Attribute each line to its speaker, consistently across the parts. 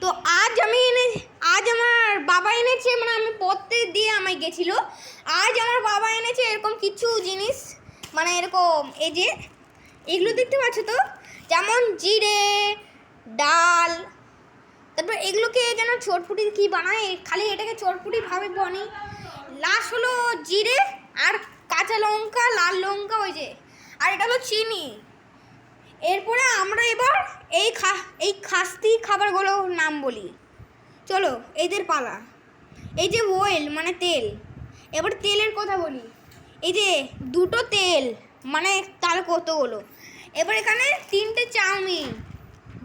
Speaker 1: তো আজ আমার বাবা এনেছে, মানে আমি পড়তে দিয়ে আমায় গেছিলো। আজ আমার বাবা এনেছে এরকম কিছু জিনিস, মানে এরকম এই যে এগুলো দেখতে পাচ্ছ তো, যেমন জিরে, ডাল, তারপর এগুলোকে যেন চটপুটি কি বানায়, খালি এটাকে চটপুটি ভাবে বনি। লাস্ট হলো জিরে আর কাঁচা লঙ্কা, লাল লঙ্কা, ওই যে, আর এটা হলো চিনি। এরপরে আমরা এবার এই খাস্তি খাবারগুলোর নাম বলি। চলো এদের পালা। এই যে অয়েল মানে তেল, এবার তেলের কথা বলি। এই যে দুটো তেল মানে তার কতগুলো। এবার এখানে 3টে চাউমিন,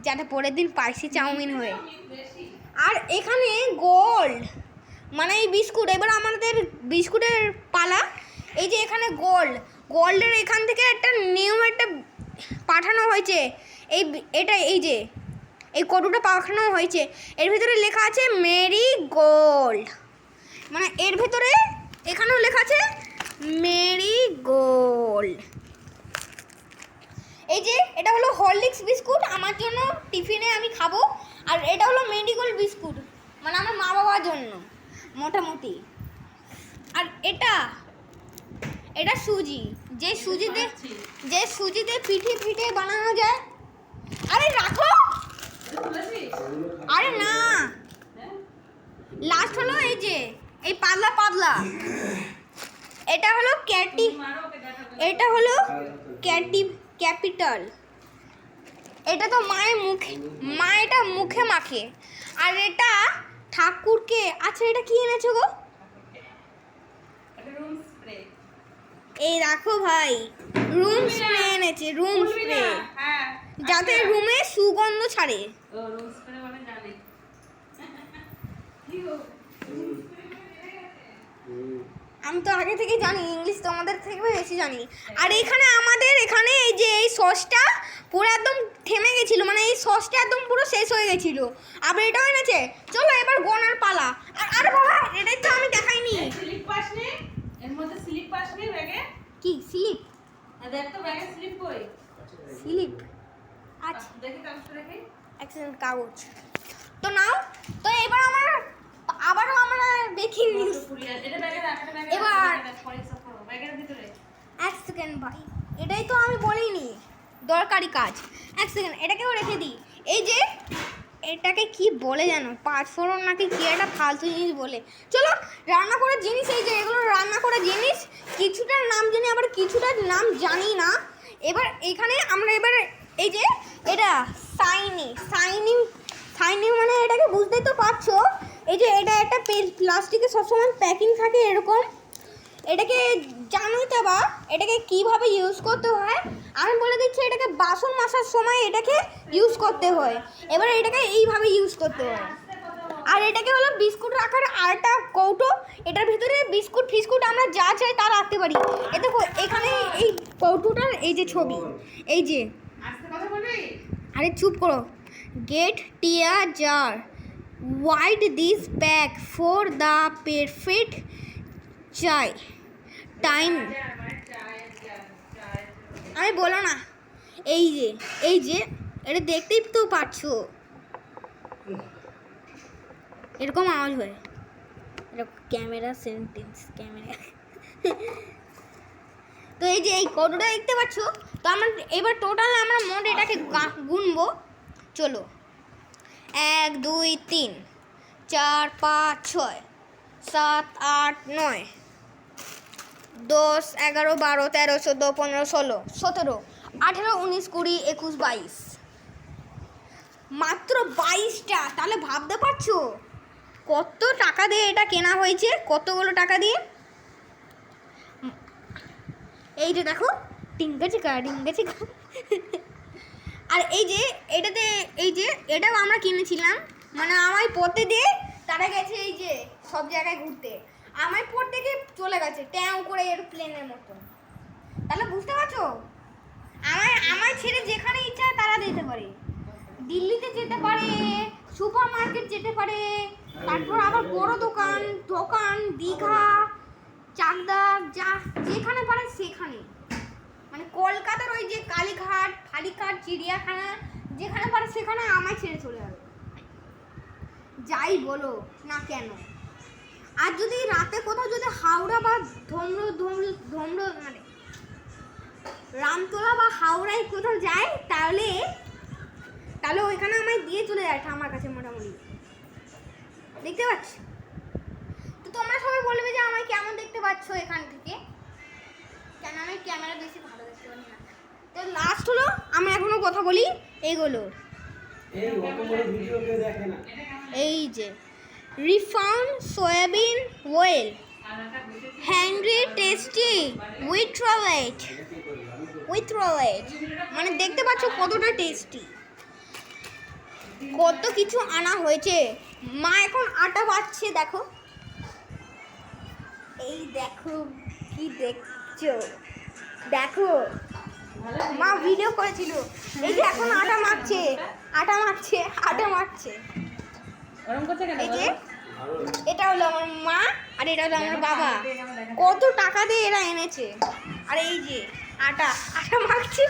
Speaker 1: যাতে পরের দিন স্পাইসি চাউমিন হয়ে। আর এখানে গোল্ড মানে এই বিস্কুট। এবার আমাদের বিস্কুটের পালা। এই যে এখানে গোল্ডের এখান থেকে একটা নিয়ম একটা পাঠানো হয়েছে। এই যে এই কটুটা পাঠানো হয়েছে, এর ভিতরে লেখা আছে মেরি গোল্ড, মানে এর ভিতরে এখানেও লেখা আছে মেরি গোল্ড। এই যে এটা হলো হরলিক্স বিস্কুট, আমার জন্য টিফিনে আমি খাবো। আর এটা হলো মেরিগোল্ড বিস্কুট, মানে আমার মা বাবার জন্য মোটামুটি। আর এটা সুজি, যে সুজিতে পিঠে বানানো যায়। আরে রাখো, আরে না, লাস্ট হলো এই যে এই পাতলা এটা হলো ক্যাপিটাল। এটা তো মা এটা মুখে মাখে। আর এটা ঠাকুরকে। আচ্ছা এটা কি এনেছো গো? এই রাখো ভাই, রুম স্প্রে এনেছে, রুম স্প্রে, যাতে রুমে সুগন্ধ ছাড়ে। আমি তো আগে থেকে জানি, ইংলিশ তো আমাদের থেকে বেশি জানি। আর আমাদের এখানে এই যে এই সসটা পুরো একদম থেমে গেছিল, মানে এই সসটা একদম পুরো শেষ হয়ে গেছিল। আবার এটাও এনেছে। চলো এবার গোনার পালা। আর বাবা এটাই তো আমি দেখাইনি।
Speaker 2: স্লিপ পাসনি, এর মধ্যে স্লিপ পাসনি ব্যাগে?
Speaker 1: কি স্লিপ?
Speaker 2: দেখ তো ব্যাগে স্লিপ কই?
Speaker 1: স্লিপ আচ্ছা
Speaker 2: দেখি কাগজটা দেখি।
Speaker 1: এক্সেলেন্ট কাগজ তো নাও। তো এবার আবারও আমরা দেখি নিউজ।
Speaker 2: এটা ব্যাগে রাখ, এটা ব্যাগে
Speaker 1: এবার
Speaker 2: পরীক্ষা করো ব্যাগের ভিতরে।
Speaker 1: এক সেকেন্ড ভাই, এটাই তো আমি বলিনি দরকারি কাজ। এক সেকেন্ড এটাকেও রেখে দিই। এই যে এটাকে কি বলে জানো, পাঁচফোড়ন নাকি কি একটা ফালতু জিনিস বলে। চলো রান্না করার জিনিস, এই যে এগুলো রান্না করার জিনিস, কিছুটার নাম জানি আবার কিছুটার নাম জানি না। এবার এখানে আমরা এই যে এটা সাইনিং মানে এটাকে বুঝতেই তো পারছো। এই যে এটা একটা প্লাস্টিকে সবসময় প্যাকিং থাকে এরকম। এটাকে জানোই তো বা এটাকে কিভাবে ইউজ করতে হয় আমি বলে দিচ্ছি। এটাকে বাসন মাজার সময় এটাকে ইউজ করতে হয়। এবার এটাকে এইভাবে ইউজ করতে হয়। আর এটাকে হলো বিস্কুট রাখার আরেকটা কৌটো। এটার ভিতরে বিস্কুট ফিস্কুট আমরা যা চাই তা রাখতে পারি। এ দেখো এখানে এই কৌটোটার এই যে ছবি, এই যে, আরে চুপ করো। গেট টিয়া jar wide this bag for the perfect chai time. আমি বলো না, এই যে এটা দেখতেই তো পাচ্ছো এরকম আওয়াজ হয়। এটা ক্যামেরা সেন্টেন্স ক্যামেরা। তো এই যে এই কতটা দেখতে পাচ্ছ। তো আমরা এবার টোটাল আমরা মোট এটাকে গুনবো। চলো 1 2 3 4 5 6 7 8 9 10 11 12 13 14 15 16 17 18 19 20 21 22, মাত্র 22টা। তাহলে ভাবতে পারছো কত টাকা দিয়ে এটা কেনা হয়েছে, কতগুলো টাকা দিয়ে। এই যে দেখো ডিঙ্গা চিকা। আর এই যে এটাও আমরা কিনেছিলাম, মানে আমায় পড়তে দিয়ে তারা গেছে এই যে সব জায়গায় ঘুরতে, আমায় পড়তে গিয়ে চলে গেছে ট্যাও করে এরোপ্লেনের মতন। তাহলে বুঝতে পারছো আমায় ছেড়ে যেখানে ইচ্ছা তারা যেতে পারে। দিল্লিতে যেতে পারে, সুপার মার্কেট যেতে পারে, তারপর আবার বড় দোকান দীঘা, চাকদা, যা যেখানে পারে সেখানে, মানে কলকাতার ওই যে কালীঘাট, ফালিঘাট, চিড়িয়াখানা, যেখানে পারে সেখানে আমায় ছেড়ে চলে যাবে। যাই বলো না কেন, আর যদি রাতে কোথাও যদি হাওড়া বা ধমর মানে রামতলা বা হাওড়ায় কোথাও যায়, তাহলে ওইখানে আমায় দিয়ে চলে যায় আমার কাছে মোটামুটি। দেখতে পাচ্ছ তো তোমরা সবাই বলবে যে আমায় কেমন দেখতে পাচ্ছ এখান থেকে, কেন আমি ক্যামেরা বেশি ভালো দেখতে পারি না। তো লাস্ট হলো আমি এখনো কথা বলি এইগুলোর, এই যে refined soybean oil hungry tasty with রোলেট, মানে দেখতে পাচ্ছ কতটা টেস্টি, কত কিছু আনা হয়েছে। মা এখন আটা বাটছে, দেখো এই দেখো কি দেখছো, দেখো মা ভিডিও করেছিল, এই যে এখন আটা মাখছে।
Speaker 2: ওরম করছে কেন
Speaker 1: এই যে এটা হলো আমার মা আর এটা হলো আমার বাবা, কত টাকা দিয়ে এরা এনেছে। আর এই যে আটা মাখছে।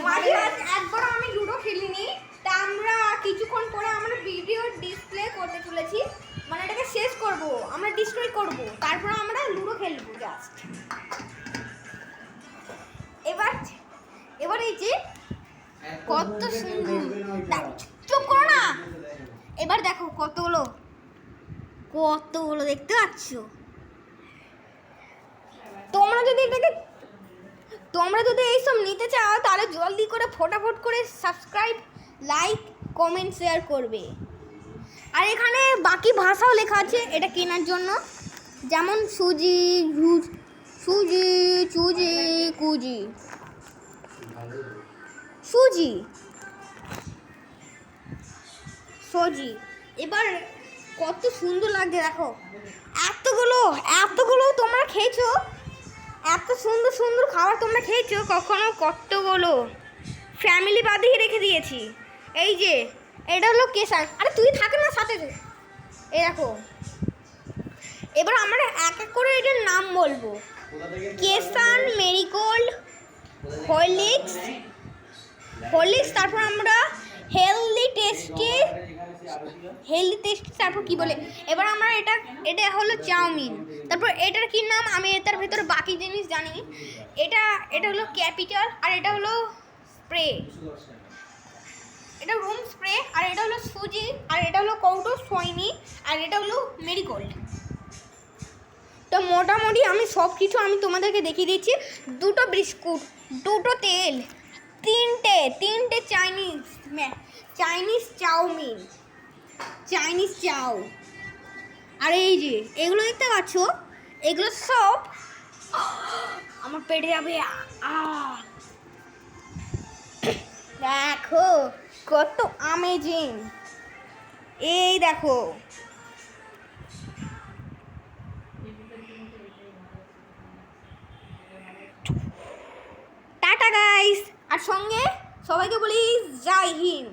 Speaker 1: মাঝে একবার আমি লুডো খেলিনি, তা আমরা কিছুক্ষণ পরে আমরা ভিডিও ডিসপ্লে করতে চলেছি, মানে এটাকে শেষ করব, আমরা ডিসপ্লে করব, তারপর আমরা লুডো খেলবো জাস্ট। এবার এই যে কত সুন্দর, চুপ করো না। এবার দেখো কতগুলো দেখতে পাচ্ছ। তোমরা যদি এইসব নিতে চাও তাহলে জলদি করে ফটাফট করে সাবস্ক্রাইব, লাইক, কমেন্ট, শেয়ার করবে। আর এখানে বাকি ভাষাও লেখা আছে এটা কেনার জন্য, যেমন সুজি, এবার কত সুন্দর লাগছে দেখো, এতগুলো তোমরা খেয়েছো, এত সুন্দর খাবার তোমরা খেয়েছো কখনো? কতগুলো ফ্যামিলি বাদিয়ে রেখে দিয়েছি। এই যে এটা হলো কেসার, আরে তুই থাকে না সাথে, এই দেখো। এবার আমরা এক এক করে এটার নাম বলবো, কেসার, মেরিগোল্ড, হরলিক্স, তারপর আমরা হেলদি টেস্টি, তারপর কি বলে, এবার আমরা এটা হলো চাউমিন, তারপর এটার কি নাম আমি এটার ভিতরে বাকি জিনিস জানি। এটা হলো ক্যাপিটাল, আর এটা হলো স্প্রে, এটা রুম স্প্রে, আর এটা হলো সুজি, আর এটা হলো কৌটো সয়নি, আর এটা হলো মেরিগোল্ড। তো মোটামুটি আমি সব কিছু আমি তোমাদেরকে দেখিয়ে দিচ্ছি। 2টো বিস্কুট, 2টো তেল, তিনটে চাইনিজ চাউ, আর এই যে এগুলো দেখতে পাচ্ছ, এগুলো সব আমার পেটে যাবে। দেখো কত অ্যামেজিং, এই দেখো। টাটা গাইস, আর সঙ্গে সবাইকে বলি জয় হিন্দ।